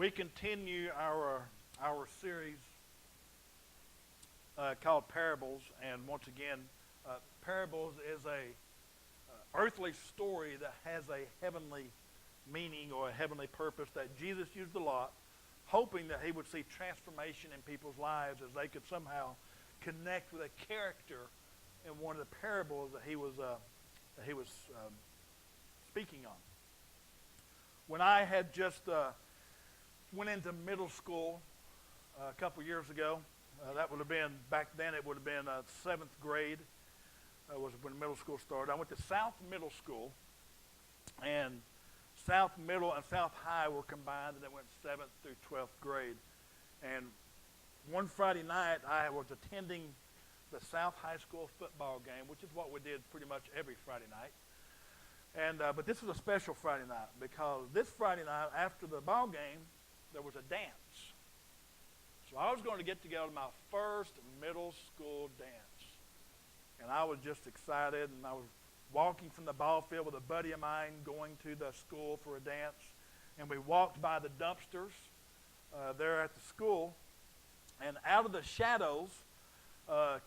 We continue our series called Parables, and once again, Parables is a earthly story that has a heavenly meaning or a heavenly purpose that Jesus used a lot, hoping that he would see transformation in people's lives as they could somehow connect with a character in one of the parables that he was speaking on. When I had just went into middle school a couple years ago, that would have been, back then it would have been 7th grade, was when middle school started. I went to South Middle School, and South Middle and South High were combined, and it went 7th through 12th grade. And one Friday night, I was attending the South High School football game, which is what we did pretty much every Friday night. And but this was a special Friday night because this Friday night, after the ball game, there was a dance. So I was going to get together my first middle school dance. And I was just excited, and I was walking from the ball field with a buddy of mine going to the school for a dance. And we walked by the dumpsters there at the school, and out of the shadows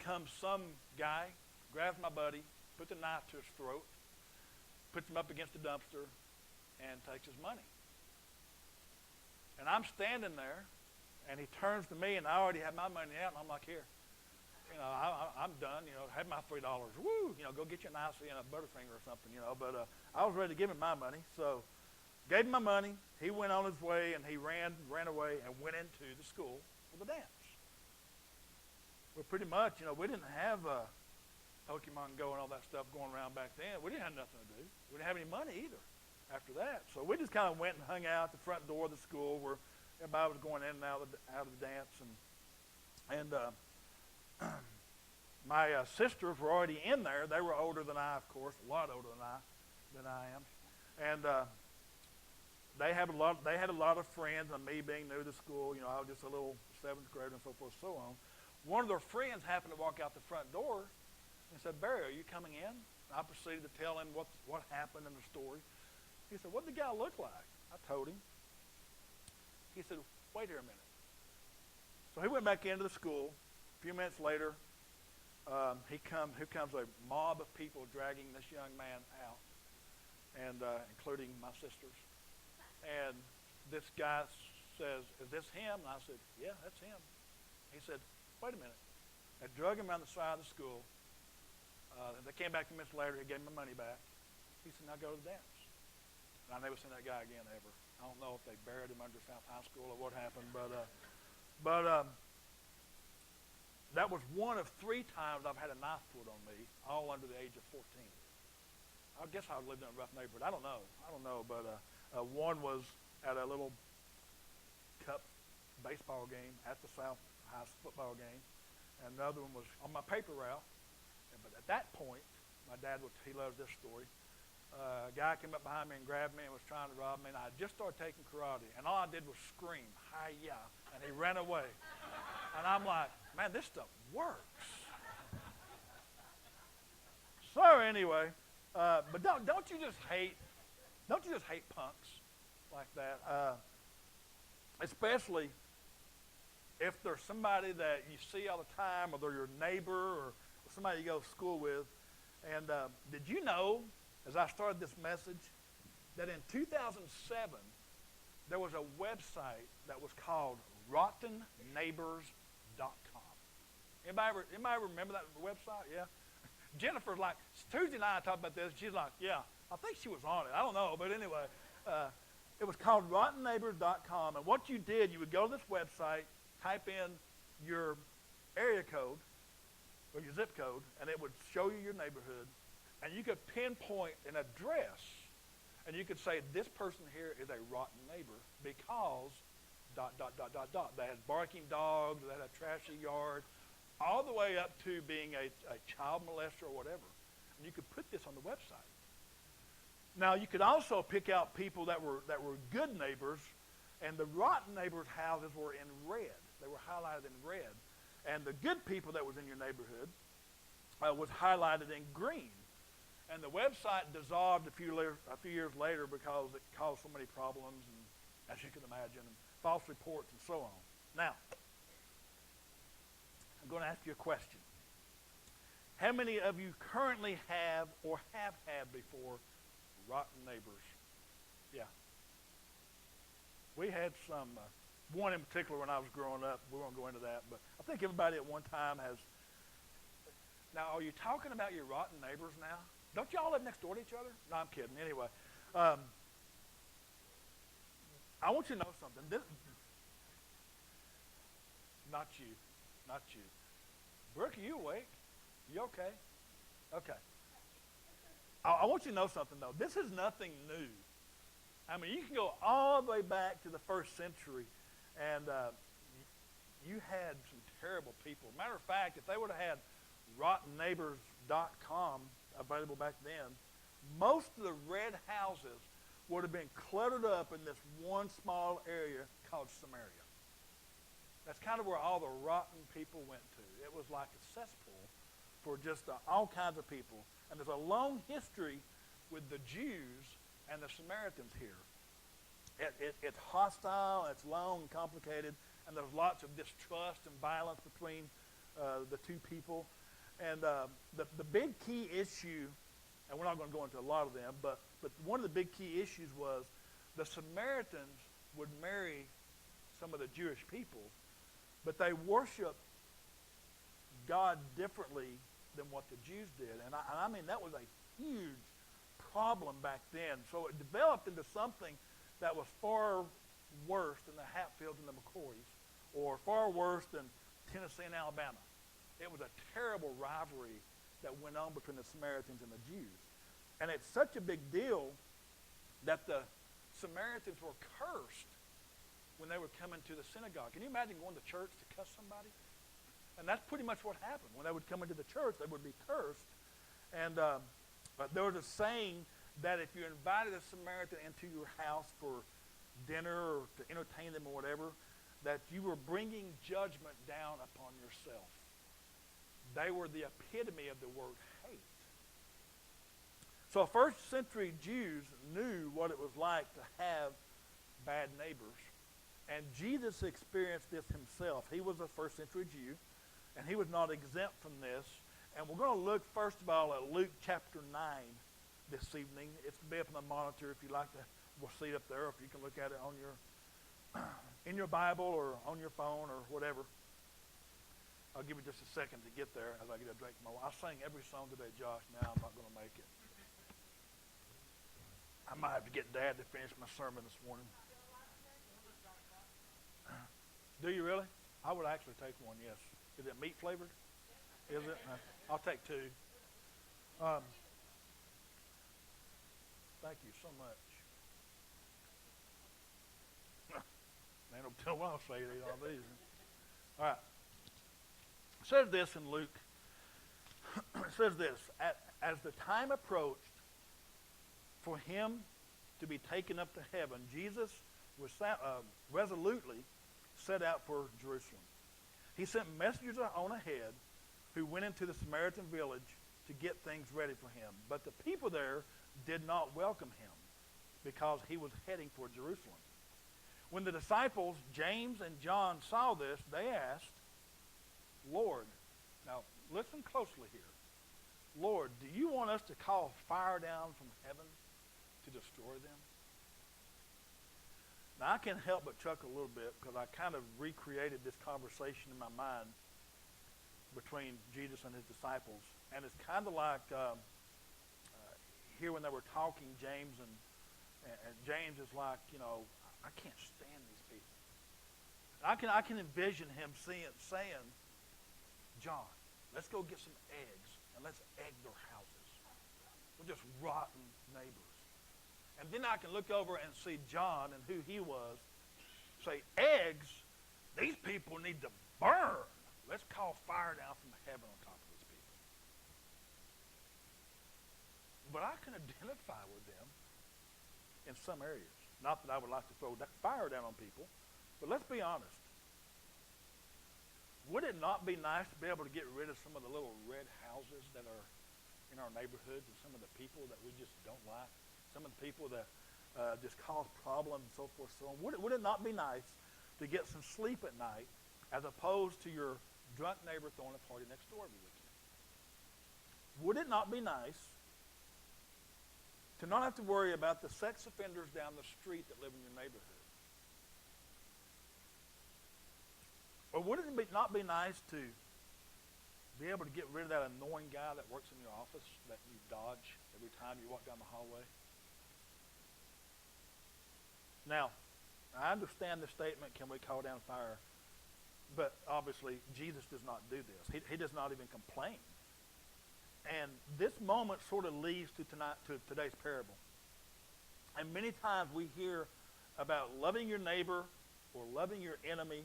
comes some guy, grabs my buddy, puts a knife to his throat, puts him up against the dumpster, and takes his money. And I'm standing there, and he turns to me, and I already had my money out, and I'm like, here. I'm done, I had my $3. Woo, go get you a nice Butterfinger or something, But I was ready to give him my money. So gave him my money. He went on his way, and he ran away and went into the school for the dance. Well, pretty much, we didn't have Pokemon Go and all that stuff going around back then. We didn't have nothing to do. We didn't have any money either after that. So we just kind of went and hung out at the front door of the school where everybody was going in and out of the dance. And my sisters were already in there. They were older than I, of course, a lot older than I am. And they had a lot of friends, and me being new to school, I was just a little 7th grader and so forth and so on. One of their friends happened to walk out the front door and said, "Barry, are you coming in?" And I proceeded to tell him what happened in the story. He said, "What did the guy look like?" I told him. He said, "Wait here a minute." So he went back into the school. A few minutes later, here comes a mob of people dragging this young man out, and including my sisters. And this guy says, "Is this him?" And I said, "Yeah, that's him." He said, "Wait a minute." They drug him around the side of the school. They came back a minute later. He gave him my money back. He said, "Now go to the dance." And I never seen that guy again ever. I don't know if they buried him under South High School or what happened, but that was one of 3 times I've had a knife pulled on me, all under the age of 14. I guess I lived in a rough neighborhood. I don't know, but one was at a little cup baseball game at the South High football game, and another one was on my paper route. But at that point, my dad he loves this story. A guy came up behind me and grabbed me and was trying to rob me, and I just started taking karate, and all I did was scream, "Hi-ya," and he ran away. And I'm like, man, this stuff works. So anyway, but don't you just hate punks like that? Especially if there's somebody that you see all the time, or they're your neighbor, or somebody you go to school with. And did you know, as I started this message, that in 2007 there was a website that was called rottenneighbors.com. Anybody remember that website? Yeah. Jennifer's like, Tuesday and I talked about this. She's like, yeah, I think she was on it. I don't know, but anyway, it was called rottenneighbors.com. And what you did, you would go to this website, type in your area code or your zip code, and it would show you your neighborhood, and you could pinpoint an address, and you could say, this person here is a rotten neighbor because ... They had barking dogs, they had a trashy yard, all the way up to being a child molester or whatever. And you could put this on the website. Now, you could also pick out people that were good neighbors, and the rotten neighbors' houses were in red. They were highlighted in red. And the good people that was in your neighborhood was highlighted in green. And the website dissolved a few years later because it caused so many problems, and as you can imagine. false reports, and so on. Now, I'm going to ask you a question. How many of you currently have or have had before rotten neighbors? Yeah. We had some, one in particular when I was growing up. We won't go into that, but I think everybody at one time has. Now, are you talking about your rotten neighbors now? Don't y'all live next door to each other? No, I'm kidding. Anyway, I want you to know something. Not you. Not you. Brooke, are you awake? You okay? Okay. I want you to know something, though. This is nothing new. I mean, you can go all the way back to the first century, and you had some terrible people. Matter of fact, if they would have had rottenneighbors.com available back then, most of the red houses would have been cluttered up in this one small area called Samaria. That's kind of where all the rotten people went to. It was like a cesspool for just all kinds of people. And there's a long history with the Jews and the Samaritans here. It's hostile, it's long and complicated, and there's lots of distrust and violence between the two people. And the big key issue, and we're not going to go into a lot of them, but one of the big key issues was the Samaritans would marry some of the Jewish people, but they worshiped God differently than what the Jews did. And I mean, that was a huge problem back then. So it developed into something that was far worse than the Hatfields and the McCoys, or far worse than Tennessee and Alabama. It was a terrible rivalry that went on between the Samaritans and the Jews. And it's such a big deal that the Samaritans were cursed when they would come into the synagogue. Can you imagine going to church to cuss somebody? And that's pretty much what happened. When they would come into the church, they would be cursed. And there was a saying that if you invited a Samaritan into your house for dinner or to entertain them or whatever, that you were bringing judgment down upon yourself. They were the epitome of the word hate. So first century Jews knew what it was like to have bad neighbors. And Jesus experienced this himself. He was a first century Jew, and he was not exempt from this. And we're going to look, first of all, at Luke chapter 9 this evening. It's going to be up on the monitor if you'd like to. We'll see it up there, if you can look at it on your, in your Bible or on your phone or whatever. I'll give you just a second to get there as I get a drink of my water. I sang every song today, Josh. Now I'm not going to make it. I might have to get Dad to finish my sermon this morning. Do you really? I would actually take one, yes. Is it meat flavored? Is it? I'll take two. Thank you so much. Man, don't tell what I'll say to eat all these. All right. It says this in Luke. It says this. As the time approached for him to be taken up to heaven, Jesus was resolutely set out for Jerusalem. He sent messengers on ahead who went into the Samaritan village to get things ready for him. But the people there did not welcome him because he was heading for Jerusalem. When the disciples, James and John, saw this, they asked, Lord, now listen closely here. Lord, do you want us to call fire down from heaven to destroy them? Now, I can't help but chuckle a little bit because I kind of recreated this conversation in my mind between Jesus and his disciples. And it's kind of like here when they were talking, James and James is like, you know, I can't stand these people. And I can envision him saying, John, let's go get some eggs and let's egg their houses. We're just rotten neighbors. And then I can look over and see John and who he was, say, eggs, these people need to burn. Let's call fire down from heaven on top of these people. But I can identify with them in some areas. Not that I would like to throw that fire down on people, but let's be honest. Would it not be nice to be able to get rid of some of the little red houses that are in our neighborhoods and some of the people that we just don't like? Some of the people that just cause problems and so forth. So on. Would it not be nice to get some sleep at night as opposed to your drunk neighbor throwing a party next door every weekend? Would it not be nice to not have to worry about the sex offenders down the street that live in your neighborhood? Or would it not be nice to be able to get rid of that annoying guy that works in your office that you dodge every time you walk down the hallway? Now, I understand the statement, can we call down fire? But obviously, Jesus does not do this. He does not even complain. And this moment sort of leads to today's parable. And many times we hear about loving your neighbor or loving your enemy.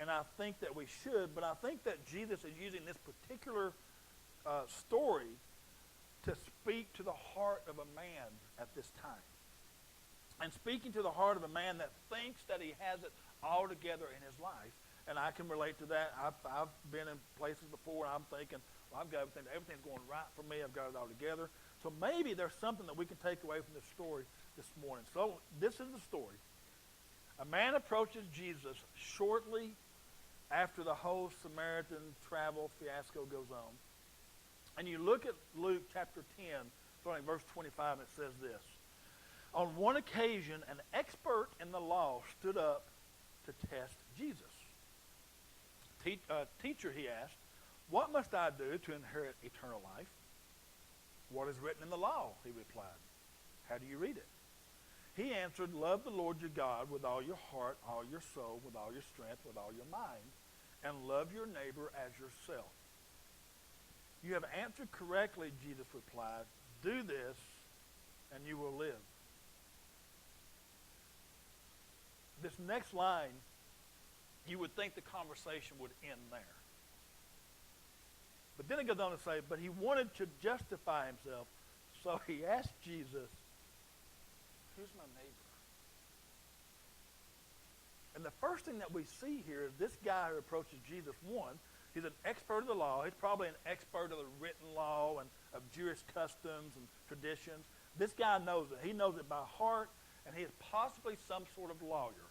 And I think that we should, but I think that Jesus is using this particular story to speak to the heart of a man at this time. And speaking to the heart of a man that thinks that he has it all together in his life. And I can relate to that. I've been in places before, and I'm thinking, well, I've got everything's going right for me. I've got it all together. So maybe there's something that we can take away from this story this morning. So this is the story. A man approaches Jesus shortly after the whole Samaritan travel fiasco goes on. And you look at Luke chapter 10, starting verse 25, and it says this. On one occasion, an expert in the law stood up to test Jesus. Teacher, he asked, what must I do to inherit eternal life? What is written in the law? He replied. How do you read it? He answered, love the Lord your God with all your heart, all your soul, with all your strength, with all your mind, and love your neighbor as yourself. You have answered correctly, Jesus replied. Do this, and you will live. This next line, you would think the conversation would end there. But then it goes on to say, but he wanted to justify himself, so he asked Jesus, who's my neighbor? And the first thing that we see here is this guy who approaches Jesus. One, he's an expert of the law. He's probably an expert of the written law and of Jewish customs and traditions. This guy knows it. He knows it by heart, and he is possibly some sort of lawyer.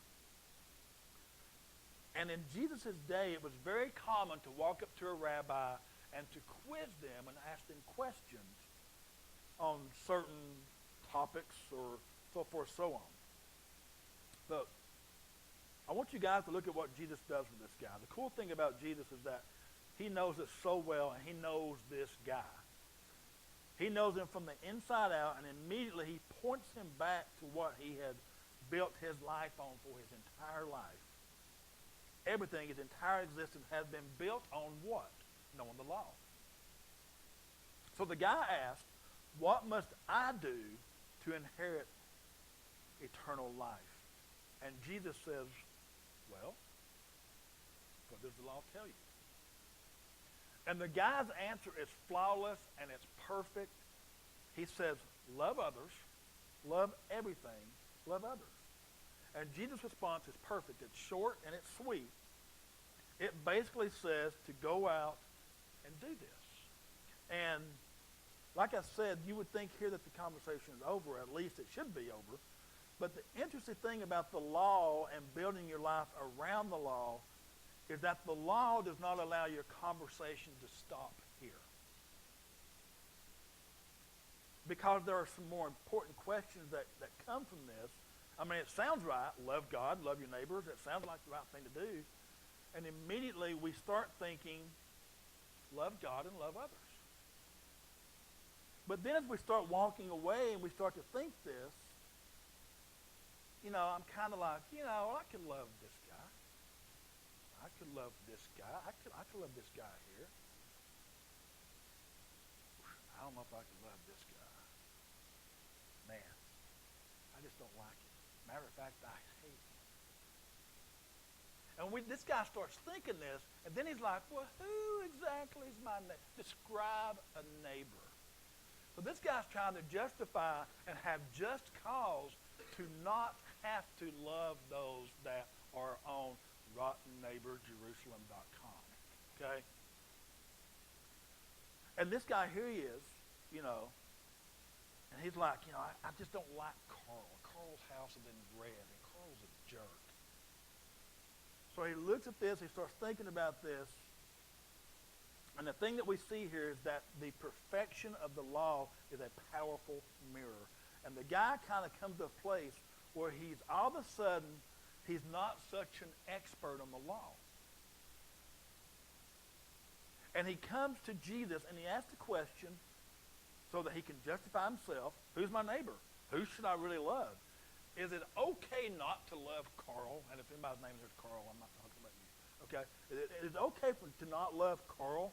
And in Jesus' day, it was very common to walk up to a rabbi and to quiz them and ask them questions on certain topics or so forth, so on. But I want you guys to look at what Jesus does with this guy. The cool thing about Jesus is that he knows it so well, and he knows this guy. He knows him from the inside out, and immediately he points him back to what he had built his life on for his entire life. Everything, his entire existence, has been built on what? Knowing the law. So the guy asked, what must I do to inherit eternal life? And Jesus says, well, what does the law tell you? And the guy's answer is flawless and it's perfect. He says, love others, love everything, love others. And Jesus' response is perfect. It's short and it's sweet. It basically says to go out and do this. And like I said, you would think here that the conversation is over. At least it should be over. But the interesting thing about the law and building your life around the law is that the law does not allow your conversation to stop here. Because there are some more important questions that come from this. I mean, it sounds right. Love God, love your neighbors. It sounds like the right thing to do. And immediately we start thinking, love God and love others. But then as we start walking away and we start to think this, I'm kind of like, I could love this guy. I could love this guy. I could love this guy here. I don't know if I could love this guy. Man, I just don't like it. Matter of fact, I hate him. And this guy starts thinking this, and then he's like, well, who exactly is my neighbor? Describe a neighbor. So this guy's trying to justify and have just cause to not have to love those that are on rottenneighborjerusalem.com. Okay? And this guy, here he is, and he's like, I just don't like Carl. Carl's house is in red, and Carl's a jerk. So he looks at this, he starts thinking about this, and the thing that we see here is that the perfection of the law is a powerful mirror. And the guy kind of comes to a place where he's all of a sudden, he's not such an expert on the law. And he comes to Jesus and he asks the question so that he can justify himself. Who's my neighbor? Who should I really love? Is it okay not to love Carl? And if anybody's name is Carl, I'm not talking about you. Okay? Is it okay to not love Carl?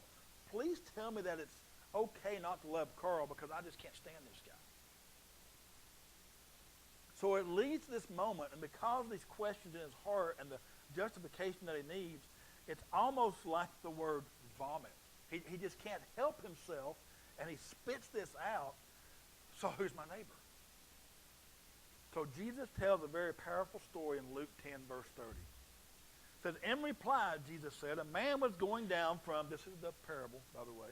Please tell me that it's okay not to love Carl because I just can't stand this guy. So it leads to this moment, and because of these questions in his heart and the justification that he needs, it's almost like the word vomit. He just can't help himself, and he spits this out. So who's my neighbor? So Jesus tells a very powerful story in Luke 10, verse 30. It says, in reply, Jesus said, a man was going down from, this is the parable, by the way,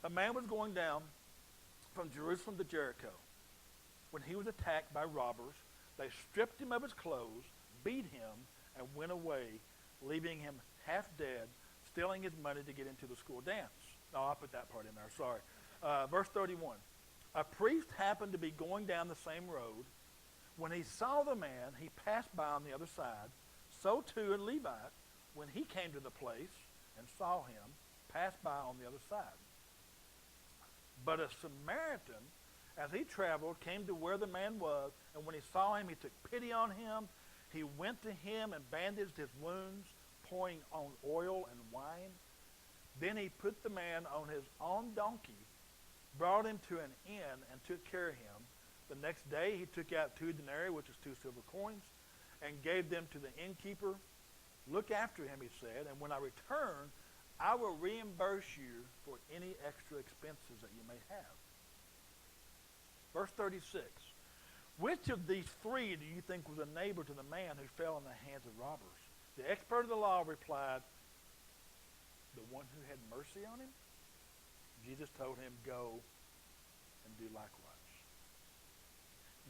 a man was going down from Jerusalem to Jericho. When he was attacked by robbers, they stripped him of his clothes, beat him, and went away, leaving him half dead, stealing his money to get into the school dance. Oh, I'll put that part in there, sorry. Verse 31. A priest happened to be going down the same road. When he saw the man, he passed by on the other side. So too a Levite, when he came to the place and saw him, passed by on the other side. But a Samaritan, as he traveled, came to where the man was, and when he saw him, he took pity on him. He went to him and bandaged his wounds, pouring on oil and wine. Then he put the man on his own donkey, brought him to an inn, and took care of him. The next day he took out 2 denarii, which is 2 silver coins, and gave them to the innkeeper. Look after him, he said, and when I return, I will reimburse you for any extra expenses that you may have. Verse 36. Which of these 3 do you think was a neighbor to the man who fell in the hands of robbers? The expert of the law replied, the one who had mercy on him? Jesus told him, go and do likewise.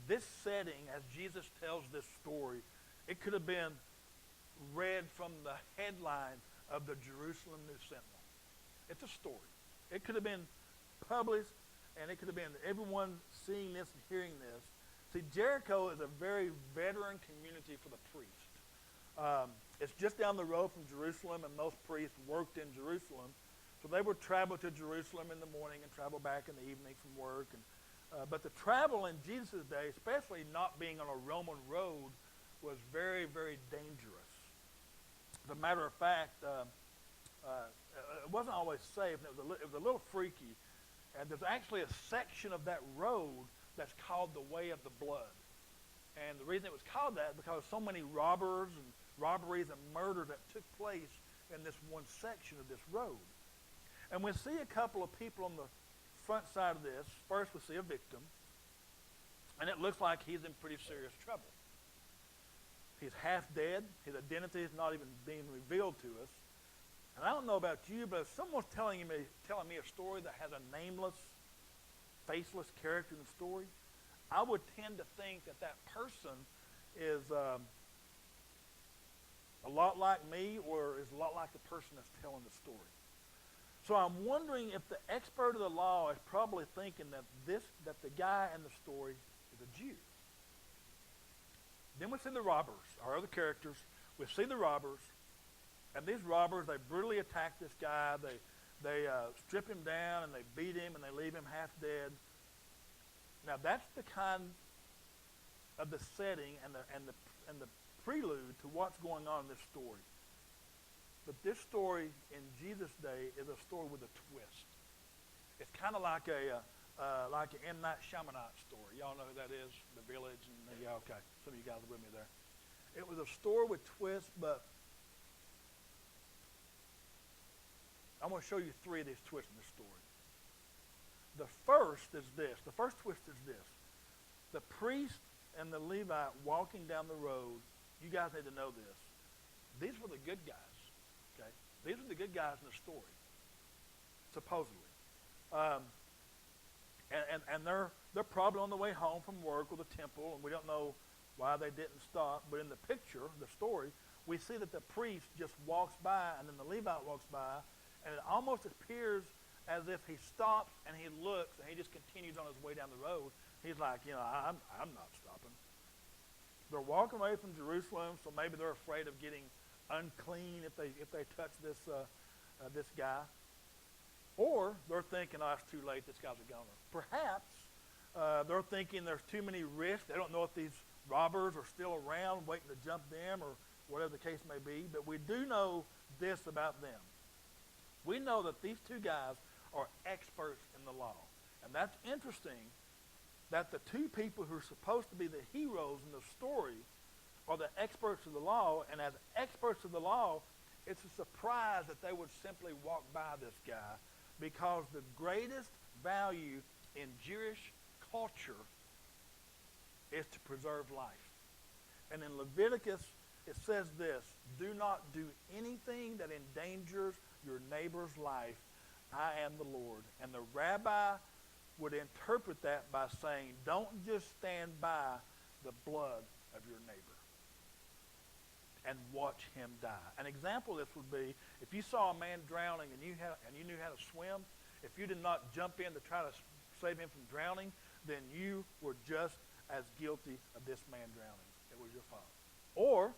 This setting, as Jesus tells this story, it could have been read from the headline of the Jerusalem News Sentinel. It's a story. It could have been published, and it could have been everyone seeing this and hearing this. See, Jericho is a very veteran community for the priest. It's just down the road from Jerusalem, and most priests worked in Jerusalem. So they would travel to Jerusalem in the morning and travel back in the evening from work. But the travel in Jesus' day, especially not being on a Roman road, was very, very dangerous. As a matter of fact, it wasn't always safe, and it was a little freaky. And there's actually a section of that road that's called the Way of the Blood. And the reason it was called that is because so many robberies and murders that took place in this one section of this road. And we see a couple of people on the front side of this. First, we see a victim, and it looks like he's in pretty serious trouble. He's half dead. His identity is not even being revealed to us. And I don't know about you, but if someone's telling me a story that has a nameless, faceless character in the story, I would tend to think that person is a lot like me, or is a lot like the person that's telling the story. So I'm wondering if the expert of the law is probably thinking that the guy in the story is a Jew. Then we see the robbers, our other characters. We see the robbers, and these robbers, they brutally attack this guy. They strip him down, and they beat him, and they leave him half dead. Now that's the kind of the setting and the prelude to what's going on in this story. But this story in Jesus' day is a story with a twist. It's kind of like an M. Night Shyamalan story. Y'all know who that is? The Village. And yeah, okay. Some of you guys are with me there. It was a story with twists, but I'm going to show you 3 of these twists in this story. The first is this. The first twist is this. The priest and the Levite walking down the road, you guys need to know this. These were the good guys. Okay? These are the good guys in the story, supposedly. And they're probably on the way home from work or the temple, and we don't know why they didn't stop. But in the picture, the story, we see that the priest just walks by, and then the Levite walks by, and it almost appears as if he stops and he looks and he just continues on his way down the road. He's like, I'm not stopping. They're walking away from Jerusalem, so maybe they're afraid of getting unclean if they touch this guy. Or they're thinking, it's too late, this guy's a goner. Perhaps they're thinking there's too many risks. They don't know if these robbers are still around waiting to jump them or whatever the case may be. But we do know this about them. We know that these two guys are experts in the law. And that's interesting that the two people who are supposed to be the heroes in the story are the experts of the law. And as experts of the law, it's a surprise that they would simply walk by this guy, because the greatest value in Jewish culture is to preserve life. And in Leviticus, it says this: do not do anything that endangers your neighbor's life. I am the Lord. And the rabbi would interpret that by saying, don't just stand by the blood of your neighbor and watch him die. An example of this would be if you saw a man drowning and you knew how to swim. If you did not jump in to try to save him from drowning, then you were just as guilty of this man drowning. It was your fault. Or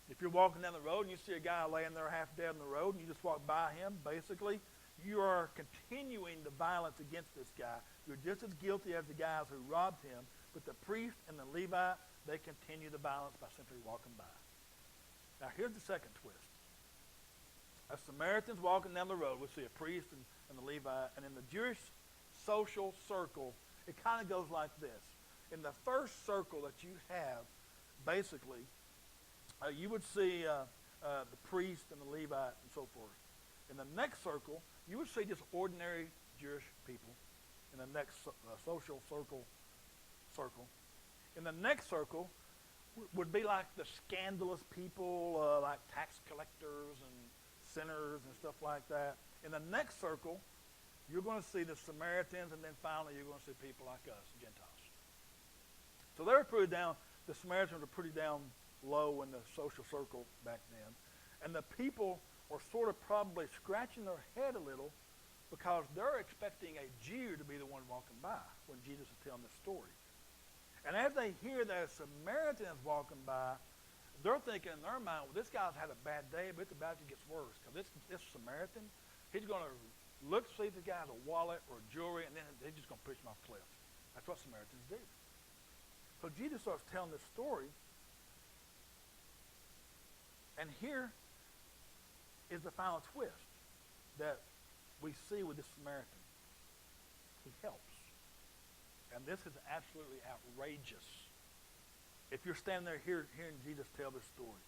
if you're walking down the road and you see a guy laying there half dead on the road and you just walk by him, basically you are continuing the violence against this guy. You're just as guilty as the guys who robbed him, but the priest and the Levite, they continue the violence by simply walking by. Now here's the second twist. A Samaritan's walking down the road. We see a priest and the Levite. And in the Jewish social circle, it kind of goes like this. In the first circle that you have, basically, you would see the priest and the Levite and so forth. In the next circle, you would see just ordinary Jewish people. In the next social circle. In the next circle would be like the scandalous people, like tax collectors and sinners and stuff like that. In the next circle, you're going to see the Samaritans, and then finally you're going to see people like us, Gentiles. So they were pretty down, the Samaritans were pretty down low in the social circle back then. And the people are sort of probably scratching their head a little because they're expecting a Jew to be the one walking by when Jesus is telling this story. And as they hear that a Samaritan is walking by, they're thinking in their mind, well, this guy's had a bad day, but it's about to get worse. Because this Samaritan, he's going to look to see if the guy has a wallet or jewelry, and then they're just going to push him off a cliff. That's what Samaritans do. So Jesus starts telling this story, and here is the final twist that we see with this Samaritan. He helps. And this is absolutely outrageous. If you're standing there hearing Jesus tell this story,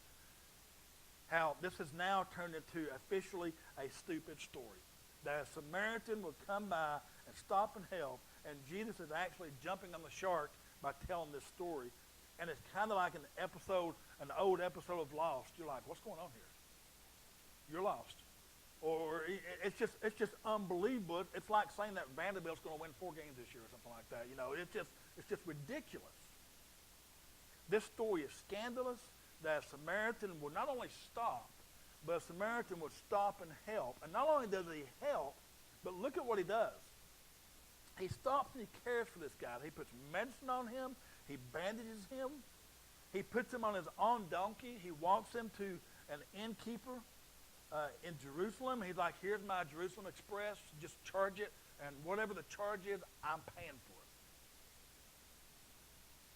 how this has now turned into officially a stupid story. That a Samaritan would come by and stop and help, and Jesus is actually jumping on the shark by telling this story. And it's kind of like an old episode of Lost. You're like, what's going on here? You're lost. Or it's just unbelievable. It's like saying that Vanderbilt's going to win 4 games this year or something like that. It's just ridiculous. This story is scandalous. That a Samaritan would not only stop, but a Samaritan would stop and help. And not only does he help, but look at what he does. He stops and he cares for this guy. He puts medicine on him. He bandages him. He puts him on his own donkey. He walks him to an innkeeper in Jerusalem. He's like, here's my Jerusalem Express. Just charge it. And whatever the charge is, I'm paying for it.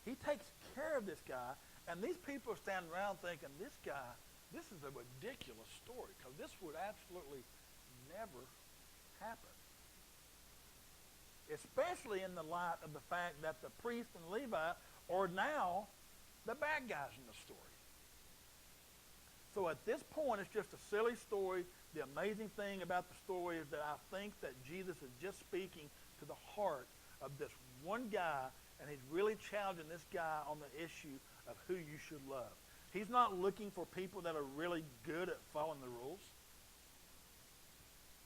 He takes care of this guy. And these people are standing around thinking, this is a ridiculous story, because this would absolutely never happen. Especially in the light of the fact that the priest and Levite are now the bad guys in the story. So at this point, it's just a silly story. The amazing thing about the story is that I think that Jesus is just speaking to the heart of this one guy, and he's really challenging this guy on the issue of who you should love. He's not looking for people that are really good at following the rules.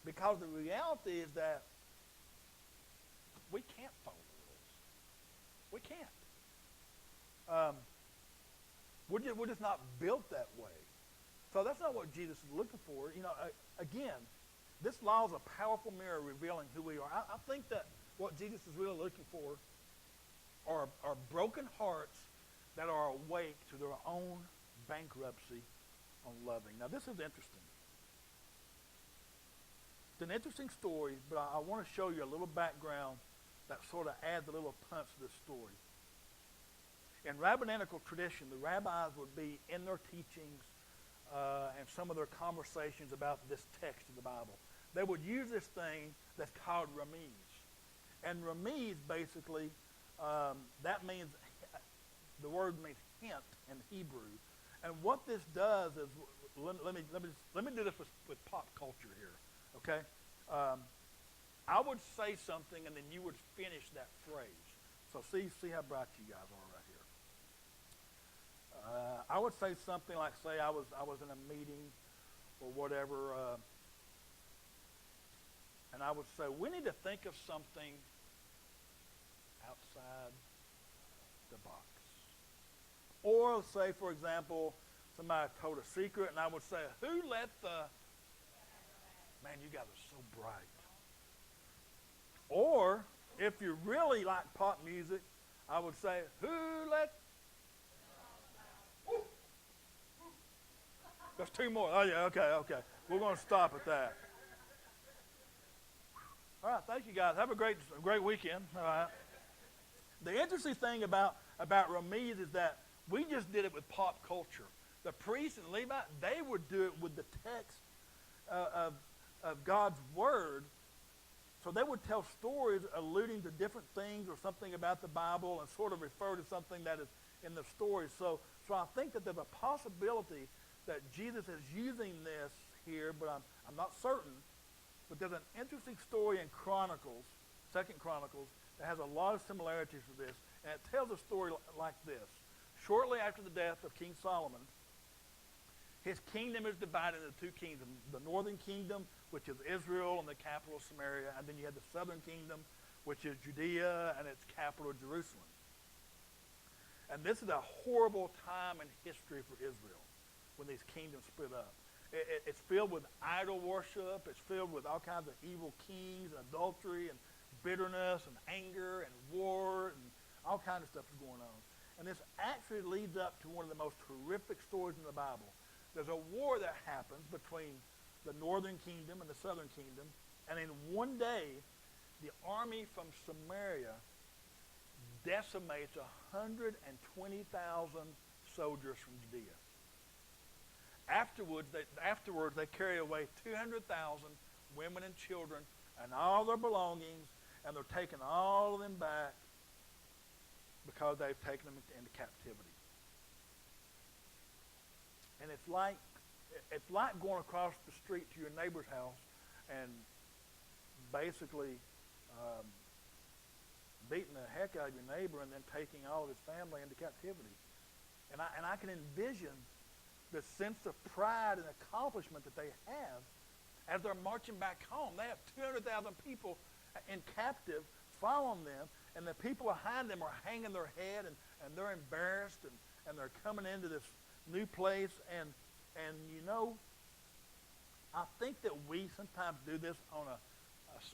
Because the reality is that we can't follow the rules. We can't. We're just not built that way. So that's not what Jesus is looking for. Again, this law is a powerful mirror revealing who we are. I think that what Jesus is really looking for are broken hearts that are awake to their own bankruptcy on loving. Now, this is interesting. It's an interesting story, but I want to show you a little background that sort of adds a little punch to this story. In rabbinical tradition, the rabbis would be in their teachings and some of their conversations about this text of the Bible. They would use this thing that's called ramiz. And ramiz, basically, that means, the word means hint in Hebrew. And what this does is, let me do this with pop culture here, okay? I would say something, and then you would finish that phrase. So see how bright you guys are right here. I would say something like, say I was in a meeting or whatever, and I would say, we need to think of something outside the box. Or say, for example, somebody told a secret, and I would say, who let the... Man, you guys are so bright. Or, if you really like pop music, I would say, who let... There's two more. Oh, yeah, okay. We're going to stop at that. All right, thank you, guys. Have a great weekend. All right. The interesting thing about ramiz is that we just did it with pop culture. The priests and Levites, they would do it with the text of God's Word. So they would tell stories alluding to different things or something about the Bible and sort of refer to something that is in the story. So I think that there's a possibility that Jesus is using this here, but I'm not certain. But there's an interesting story in Chronicles, 2 Chronicles, that has a lot of similarities to this. And it tells a story like this. Shortly after the death of King Solomon, his kingdom is divided into two kingdoms. The northern kingdom, which is Israel and the capital of Samaria, and then you have the southern kingdom, which is Judea and its capital Jerusalem. And this is a horrible time in history for Israel when these kingdoms split up. It's filled with idol worship. It's filled with all kinds of evil kings and adultery and bitterness and anger and war and all kinds of stuff is going on. And this actually leads up to one of the most horrific stories in the Bible. There's a war that happens between the northern kingdom and the southern kingdom, and in one day, the army from Samaria decimates 120,000 soldiers from Judea. Afterwards, they carry away 200,000 women and children and all their belongings, and they're taking all of them back because they've taken them into captivity. And it's like going across the street to your neighbor's house and basically beating the heck out of your neighbor and then taking all of his family into captivity. And I can envision the sense of pride and accomplishment that they have as they're marching back home. They have 200,000 people in captive following them, and the people behind them are hanging their head, and they're embarrassed, and they're coming into this new place. And I think that we sometimes do this on a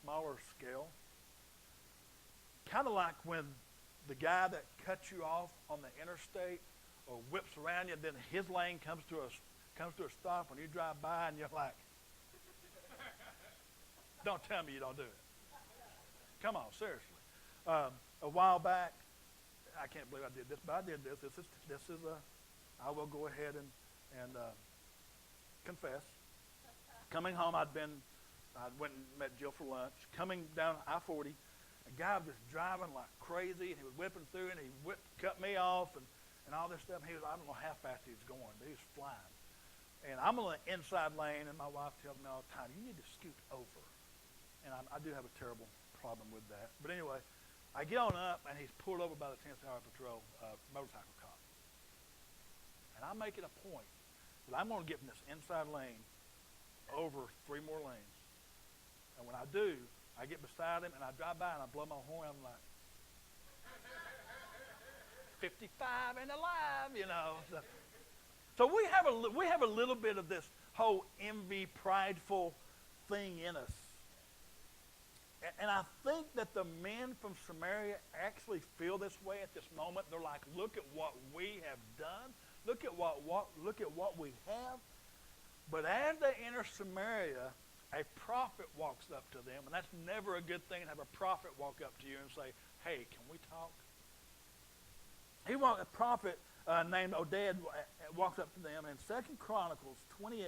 smaller scale. Kind of like when the guy that cuts you off on the interstate or whips around you, then his lane comes to a stop when you drive by, and you're like, don't tell me you don't do it. Come on, seriously. A while back, I can't believe I did this, but I did this. I will go ahead and confess. Coming home, I went and met Jill for lunch. Coming down I-40, a guy was just driving like crazy, and he was whipping through, and he cut me off, and all this stuff. I don't know how fast he was going, but he was flying. And I'm on the inside lane, and my wife tells me all the time, you need to scoot over. And I do have a terrible problem with that. But anyway, I get on up, and he's pulled over by the 10th Highway Patrol motorcycle cop. And I'm making a point that I'm going to get from this inside lane over 3 more lanes. And when I do, I get beside him, and I drive by, and I blow my horn, and I'm like, 55 and alive, So So we have a little bit of this whole envy, prideful thing in us. And I think that the men from Samaria actually feel this way at this moment. They're like, look at what we have done. Look at what we have. But as they enter Samaria, a prophet walks up to them, and that's never a good thing to have a prophet walk up to you and say, hey, can we talk? A prophet named Oded walks up to them in 2 Chronicles 28,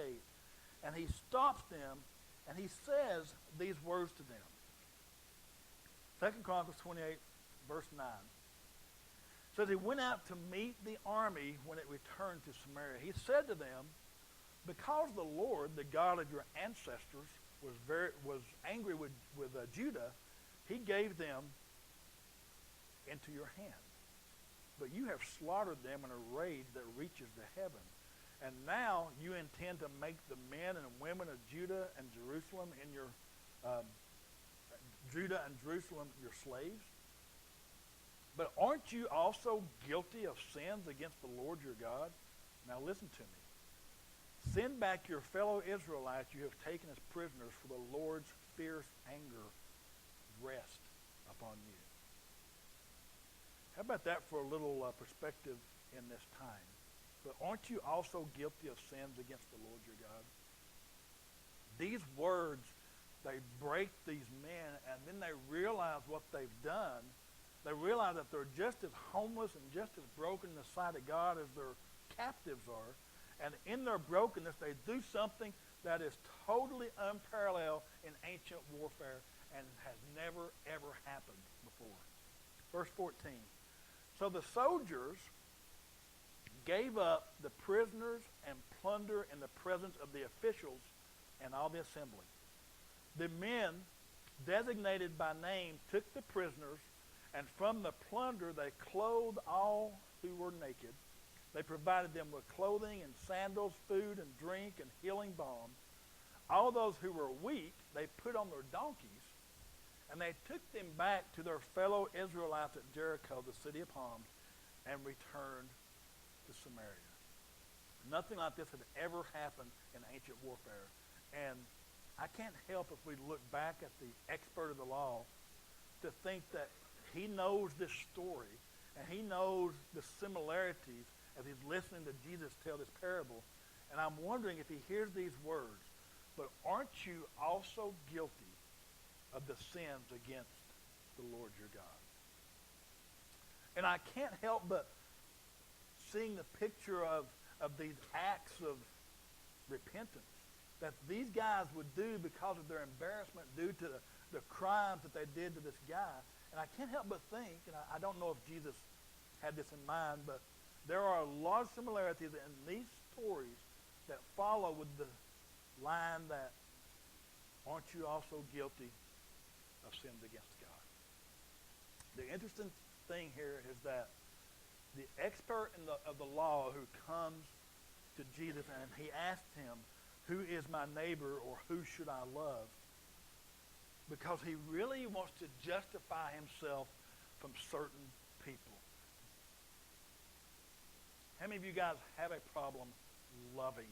and he stops them, and he says these words to them. 2 Chronicles 28, verse 9. Says he went out to meet the army when it returned to Samaria. He said to them, because the Lord, the God of your ancestors, was angry with Judah, he gave them into your hand. But you have slaughtered them in a rage that reaches to heaven. And now you intend to make the men and women of Judah and Jerusalem your slaves. But aren't you also guilty of sins against the Lord your God? Now listen to me. Send back your fellow Israelites you have taken as prisoners, for the Lord's fierce anger rest upon you. How about that for a little perspective in this time? But aren't you also guilty of sins against the Lord your God? These words, they break these men, and then they realize what they've done. They realize that they're just as homeless and just as broken in the sight of God as their captives are. And in their brokenness, they do something that is totally unparalleled in ancient warfare and has never, ever happened before. Verse 14. So the soldiers gave up the prisoners and plunder in the presence of the officials and all the assembly. The men, designated by name, took the prisoners, and from the plunder they clothed all who were naked. They provided them with clothing and sandals, food and drink, and healing balm. All those who were weak they put on their donkeys, and they took them back to their fellow Israelites at Jericho, the city of palms, and returned to Samaria. Nothing like this had ever happened in ancient warfare. And I can't help if we look back at the expert of the law to think that he knows this story and he knows the similarities as he's listening to Jesus tell this parable. And I'm wondering if he hears these words, but aren't you also guilty of the sins against the Lord your God? And I can't help but seeing the picture of these acts of repentance that these guys would do because of their embarrassment due to the crimes that they did to this guy. And I can't help but think, and I don't know if Jesus had this in mind, but there are a lot of similarities in these stories that follow with the line that, aren't you also guilty of sins against God? The interesting thing here is that the expert of the law who comes to Jesus and he asked him, who is my neighbor, or who should I love? Because he really wants to justify himself from certain people. How many of you guys have a problem loving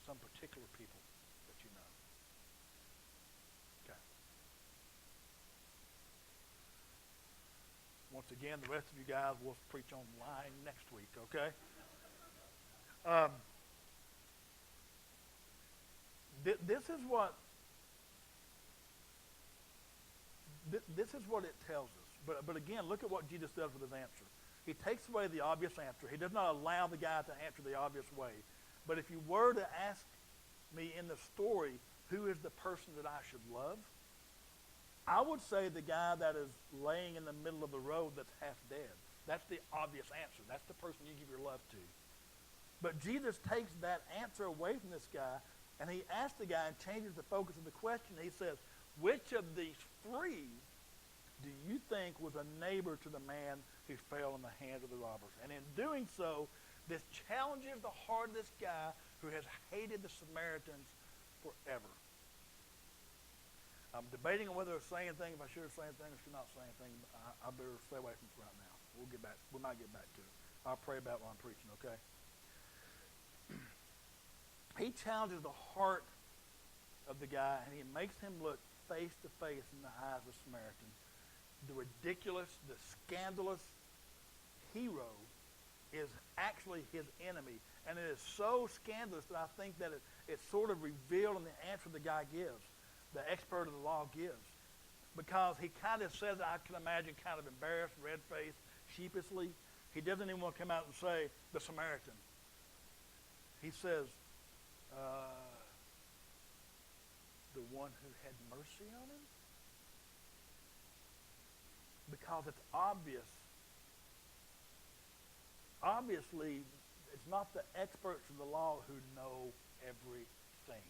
some particular people that you know? Okay. Once again, the rest of you guys will preach online next week, okay? This is what it tells us. But again, look at what Jesus does with his answer. He takes away the obvious answer. He does not allow the guy to answer the obvious way. But if you were to ask me in the story, who is the person that I should love? I would say the guy that is laying in the middle of the road that's half dead. That's the obvious answer. That's the person you give your love to. But Jesus takes that answer away from this guy, and he asks the guy and changes the focus of the question. He says, which of these three do you think was a neighbor to the man who fell in the hands of the robbers? And in doing so, this challenges the heart of this guy who has hated the Samaritans forever. I'm debating on whether to say anything, if I should say anything or should not say anything. I better stay away from this right now. We'll get back. We might get back to it. I'll pray about it while I'm preaching, okay? He challenges the heart of the guy, and he makes him look face to face in the eyes of the Samaritan. The ridiculous, the scandalous hero is actually his enemy. And it is so scandalous that I think that it's sort of revealed in the answer the guy gives, the expert of the law gives. Because he kind of says, I can imagine, kind of embarrassed, red-faced, sheepishly. He doesn't even want to come out and say, the Samaritan. He says, the one who had mercy on him? Because it's obvious. Obviously, it's not the experts of the law who know everything.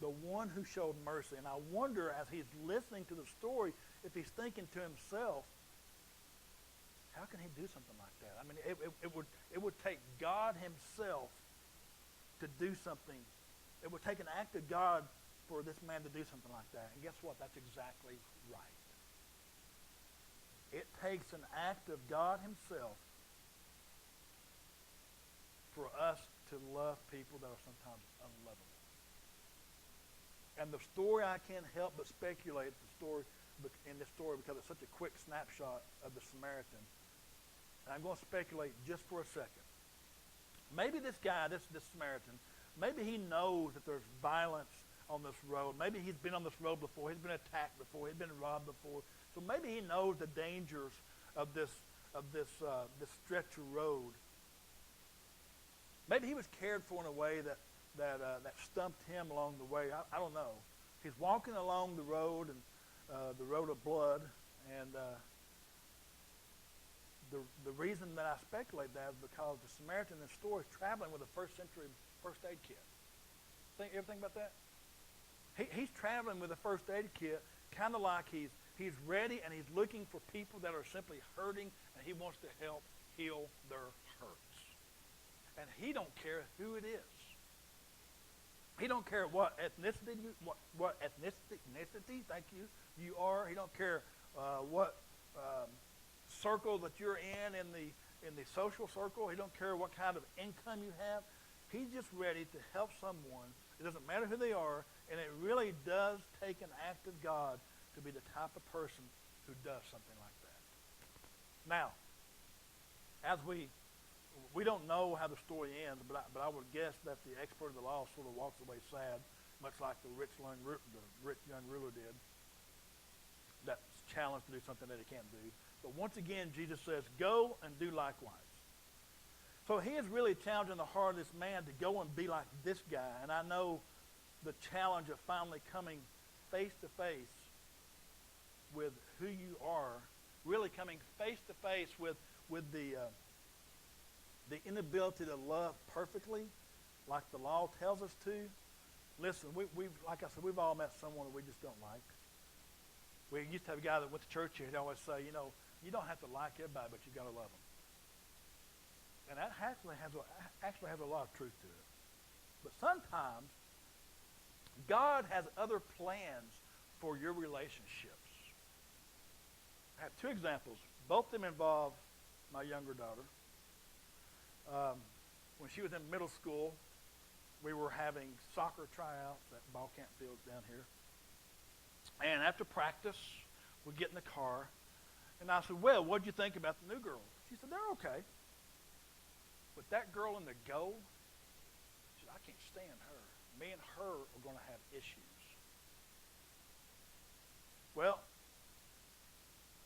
The one who showed mercy. And I wonder, as he's listening to the story, if he's thinking to himself, how can he do something like that? I mean, it would take God himself to do something. It would take an act of God for this man to do something like that. And guess what? That's exactly right. It takes an act of God himself for us to love people that are sometimes unlovable. And the story, I can't help but speculate in this story because it's such a quick snapshot of the Samaritan. And I'm going to speculate just for a second. Maybe this guy, this Samaritan, maybe he knows that there's violence on this road. Maybe he's been on this road before. He's been attacked before. He's been robbed before. So maybe he knows the dangers of this stretch of road. Maybe he was cared for in a way that stumped him along the way. I don't know. He's walking along the road, and the road of blood, and the reason that I speculate that is because the Samaritan in the story is traveling with a first century first aid kit. You ever think about that? He's traveling with a first aid kit, kind of like he's ready, and he's looking for people that are simply hurting, and he wants to help heal their hurts. And he don't care who it is. He don't care what ethnicity thank you, you are. He don't care what circle that you're in the social circle. He don't care what kind of income you have. He's just ready to help someone. It doesn't matter who they are, and it really does take an act of God to be the type of person who does something like that. Now, as we don't know how the story ends, but I would guess that the expert of the law sort of walks away sad, much like the rich young ruler did, that's challenged to do something that he can't do. But once again, Jesus says, go and do likewise. So he is really challenging the heart of this man to go and be like this guy. And I know the challenge of finally coming face to face with who you are, really coming face to face with the inability to love perfectly, like the law tells us to. Listen, like I said, we've all met someone that we just don't like. We used to have a guy that went to church here. He'd always say, you don't have to like everybody, but you got to love them. And that actually has a lot of truth to it. But sometimes God has other plans for your relationships. I have two examples. Both of them involve my younger daughter. When she was in middle school, we were having soccer tryouts at ball camp fields down here. And after practice, we get in the car, and I said, well, what'd you think about the new girls? She said, they're okay. But that girl in the goal, she said, I can't stand her. Me and her are going to have issues. Well,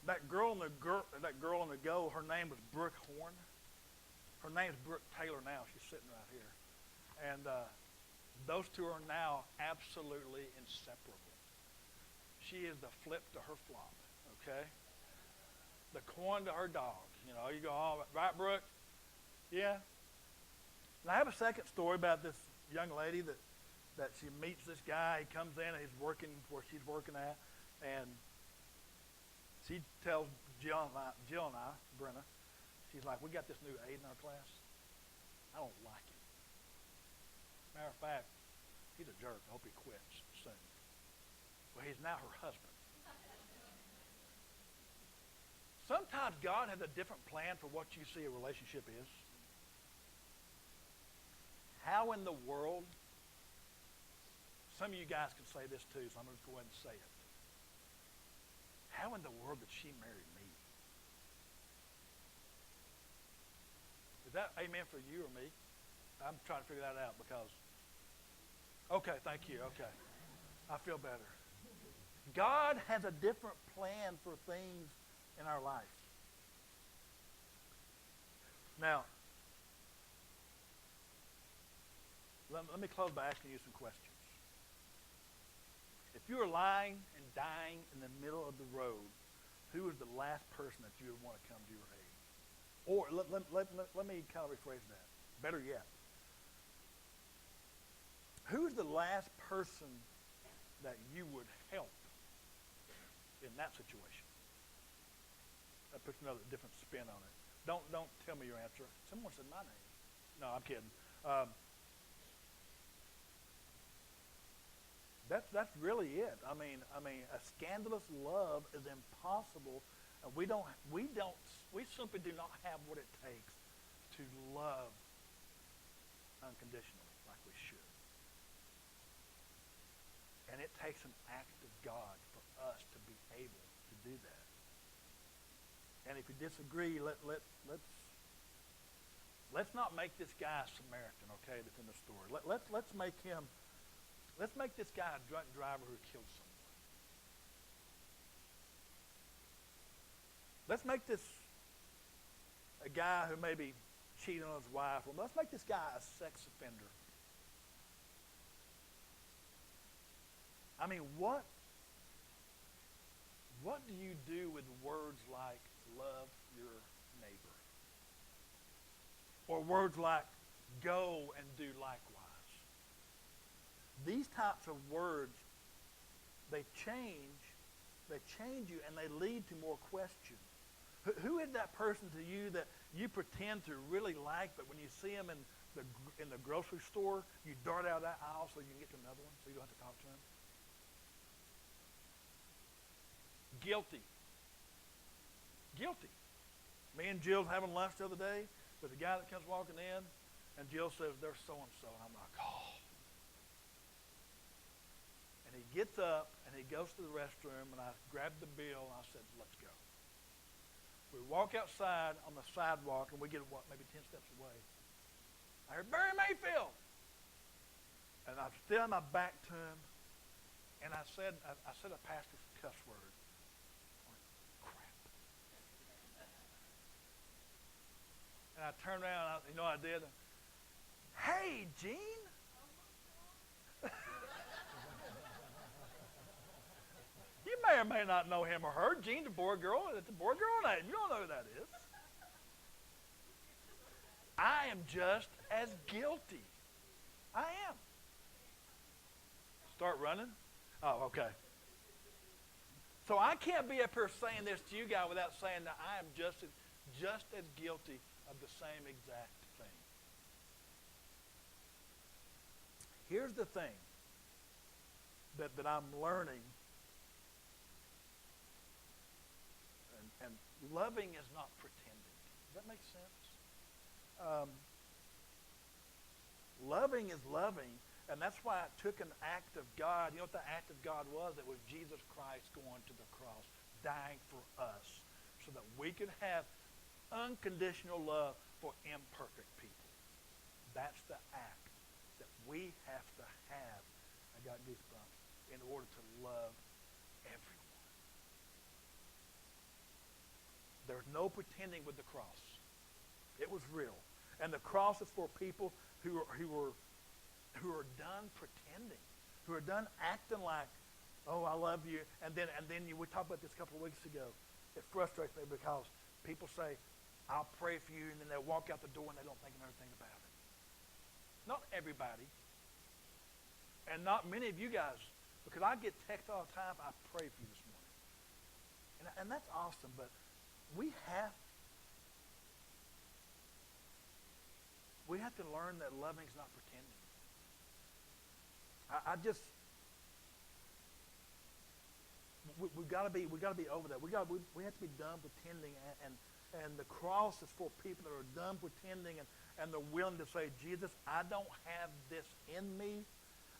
that girl in the goal, her name was Brooke Horn. Her name's Brooke Taylor now. She's sitting right here. And those two are now absolutely inseparable. She is the flip to her flop, okay? The coin to her dog. You go, oh, right, Brooke? Yeah. And I have a second story about this young lady that she meets this guy. He comes in and he's working where she's working at. And she tells Jill and I, Brenna, she's like, we got this new aide in our class. I don't like him. Matter of fact, he's a jerk. I hope he quits soon. Well, he's now her husband. Sometimes God has a different plan for what you see a relationship is. How in the world, some of you guys can say this too, so I'm going to go ahead and say it. How in the world did she marry me? Is that amen for you or me? I'm trying to figure that out because, okay, thank you, okay. I feel better. God has a different plan for things in our life. Now, let me close by asking you some questions. If you were lying and dying in the middle of the road, who is the last person that you would want to come to your aid? Or let me kind of rephrase that. Better yet, who is the last person that you would help in that situation? That puts another different spin on it. Don't tell me your answer. Someone said my name. No, I'm kidding. That's really it. I mean, a scandalous love is impossible, and we simply do not have what it takes to love unconditionally like we should. And it takes an act of God for us to be able to do that. And if you disagree, let's not make this guy a Samaritan, okay, that's in the story. Let's make this guy a drunk driver who killed someone. Let's make this a guy who maybe cheated on his wife. Or let's make this guy a sex offender. I mean, what do you do with words like love your neighbor? Or words like go and do likewise? These types of words, they change you, and they lead to more questions. Who is that person to you that you pretend to really like, but when you see him in the grocery store, you dart out of that aisle so you can get to another one, so you don't have to talk to him? Guilty. Me and Jill's having lunch the other day with a guy that comes walking in, and Jill says, "There's so-and-so," and I'm like, oh. And he gets up, and he goes to the restroom, and I grabbed the bill, and I said, "Let's go." We walk outside on the sidewalk, and we get, maybe 10 steps away. I heard, "Barry Mayfield!" And I'm still my back to him, and I said a pastor's cuss word. And I turned around, you know what I did? "Hey, Gene." You may or may not know him or her. Gene, the boy girl, it's a boy girl name. You don't know who that is. I am just as guilty. I am. Start running? Oh, okay. So I can't be up here saying this to you guys without saying that I am just as guilty of the same exact thing. Here's the thing that I'm learning, and loving is not pretending. Does that make sense? Loving is loving, and that's why it took an act of God. You know what the act of God was? It was Jesus Christ going to the cross, dying for us, so that we could have unconditional love for imperfect people. That's the act that we have to have. I got goosebumps. In order to love everyone. There's no pretending with the cross. It was real. And the cross is for people who are done pretending, who are done acting like, "Oh, I love you," and then we talked about this a couple of weeks ago. It frustrates me because people say, "I'll pray for you," and then they walk out the door and they don't think of anything about it. Not everybody, and not many of you guys, because I get texts all the time, "I prayed for you this morning," and that's awesome. But we have to learn that loving is not pretending. We've got to be over that. We have to be done pretending, and And the cross is for people that are done pretending and they're willing to say, Jesus, I don't have this in me.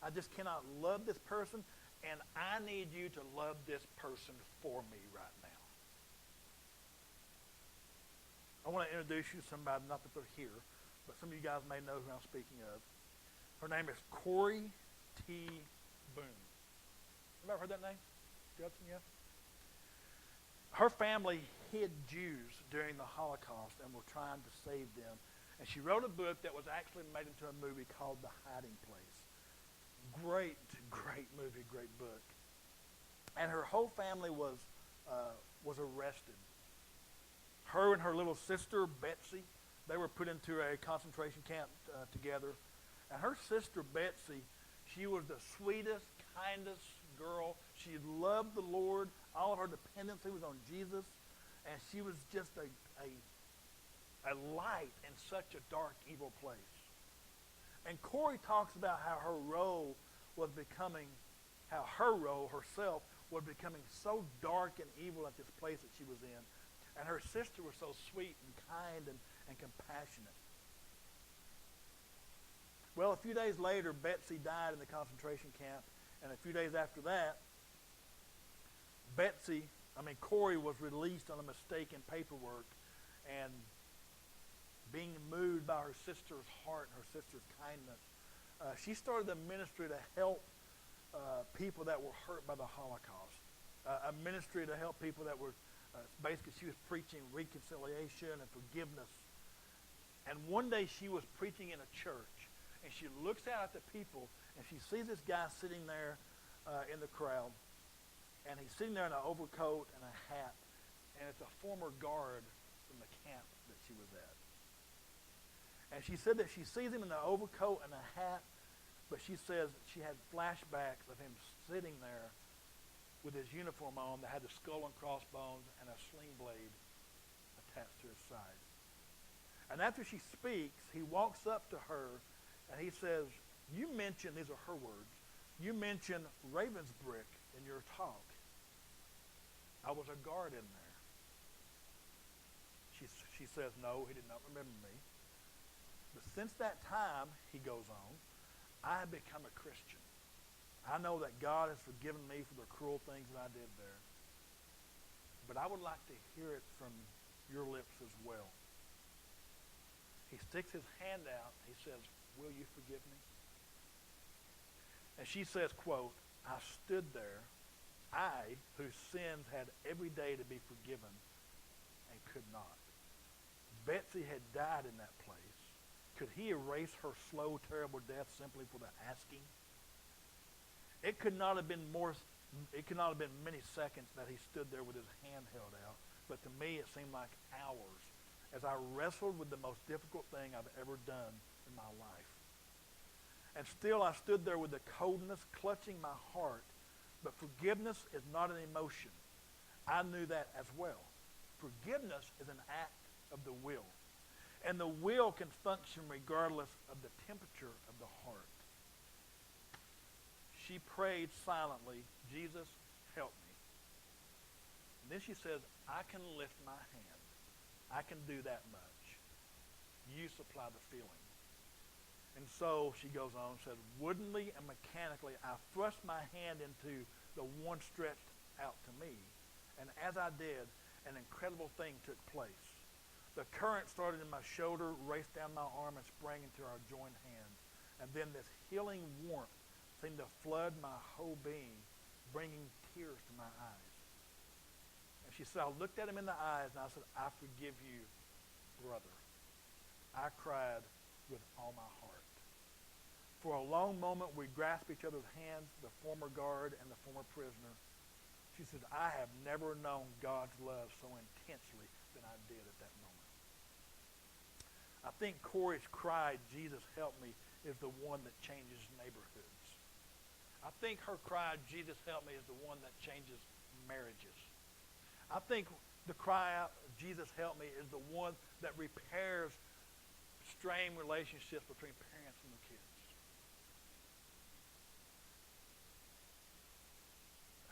I just cannot love this person, and I need you to love this person for me right now. I want to introduce you to somebody, not that they're here, but some of you guys may know who I'm speaking of. Her name is Corrie T. Boone. Have you ever heard that name? Judson, yeah? Her family hid Jews during the Holocaust and were trying to save them. And she wrote a book that was actually made into a movie called The Hiding Place. Great, great movie, great book. And her whole family was arrested. Her and her little sister, Betsy, they were put into a concentration camp together. And her sister, Betsy, she was the sweetest, kindest girl. She loved the Lord. All of her dependency was on Jesus. And she was just a light in such a dark, evil place. And Corrie talks about how her role herself was becoming so dark and evil at this place that she was in. And her sister was so sweet and kind and compassionate. Well, a few days later, Betsy died in the concentration camp. And a few days after that, Corrie was released on a mistake in paperwork. And being moved by her sister's heart and her sister's kindness, she started a ministry to help people that were hurt by the Holocaust. A ministry to help people that were, basically she was preaching reconciliation and forgiveness. And one day she was preaching in a church, and she looks out at the people, and she sees this guy sitting there in the crowd, and he's sitting there in an overcoat and a hat, and it's a former guard from the camp that she was at. And she said that she sees him in the overcoat and a hat, but she says she had flashbacks of him sitting there with his uniform on that had the skull and crossbones and a sling blade attached to his side. And after she speaks, he walks up to her and he says, you mentioned, these are her words, you mentioned Ravensbrück in your talk. I was a guard in there. She says, no, he did not remember me. But since that time, he goes on, I have become a Christian. I know that God has forgiven me for the cruel things that I did there. But I would like to hear it from your lips as well. He sticks his hand out. He says, will you forgive me? And she says, quote, I stood there, I, whose sins had every day to be forgiven, and could not. Betsy had died in that place. Could he erase her slow, terrible death simply for the asking? It could not have been many seconds that he stood there with his hand held out, but to me it seemed like hours as I wrestled with the most difficult thing I've ever done in my life. And still I stood there with the coldness clutching my heart, but forgiveness is not an emotion. I knew that as well. Forgiveness is an act of the will. And the will can function regardless of the temperature of the heart. She prayed silently, Jesus, help me. And then she says, I can lift my hand. I can do that much. You supply the feeling. And so she goes on and says, woodenly and mechanically, I thrust my hand into the one stretched out to me. And as I did, an incredible thing took place. The current started in my shoulder, raced down my arm, and sprang into our joined hands. And then this healing warmth seemed to flood my whole being, bringing tears to my eyes. And she said, I looked at him in the eyes, and I said, I forgive you, brother. I cried with all my heart. For a long moment, we grasped each other's hands, the former guard and the former prisoner. She said, I have never known God's love so intensely than I did at that moment. I think Corrie's cry, Jesus help me, is the one that changes neighborhoods. I think her cry, Jesus help me, is the one that changes marriages. I think the cry out, Jesus help me, is the one that repairs strained relationships between parents and their kids.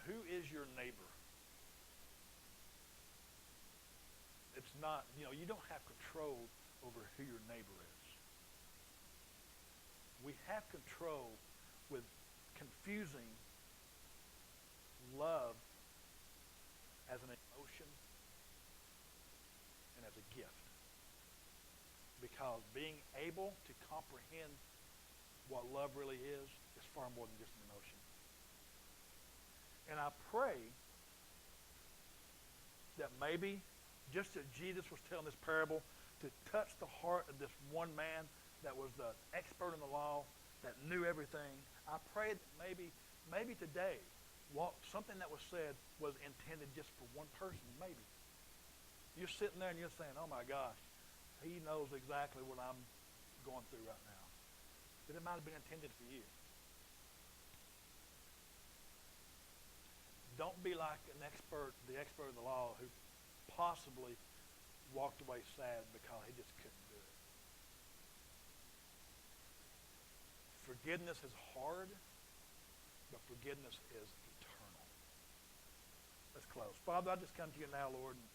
Who is your neighbor? It's not, you don't have control over who your neighbor is. We have control with confusing love as an emotion and as a gift. Because being able to comprehend what love really is far more than just an emotion. And I pray that maybe, just as Jesus was telling this parable, to touch the heart of this one man that was the expert in the law, that knew everything, I pray that maybe today, something that was said was intended just for one person, maybe. You're sitting there and you're saying, oh my gosh, he knows exactly what I'm going through right now. But it might have been intended for you. Don't be like the expert of the law who possibly walked away sad because he just couldn't do it. Forgiveness is hard, but forgiveness is eternal. Let's close. Father, I just come to you now, Lord, and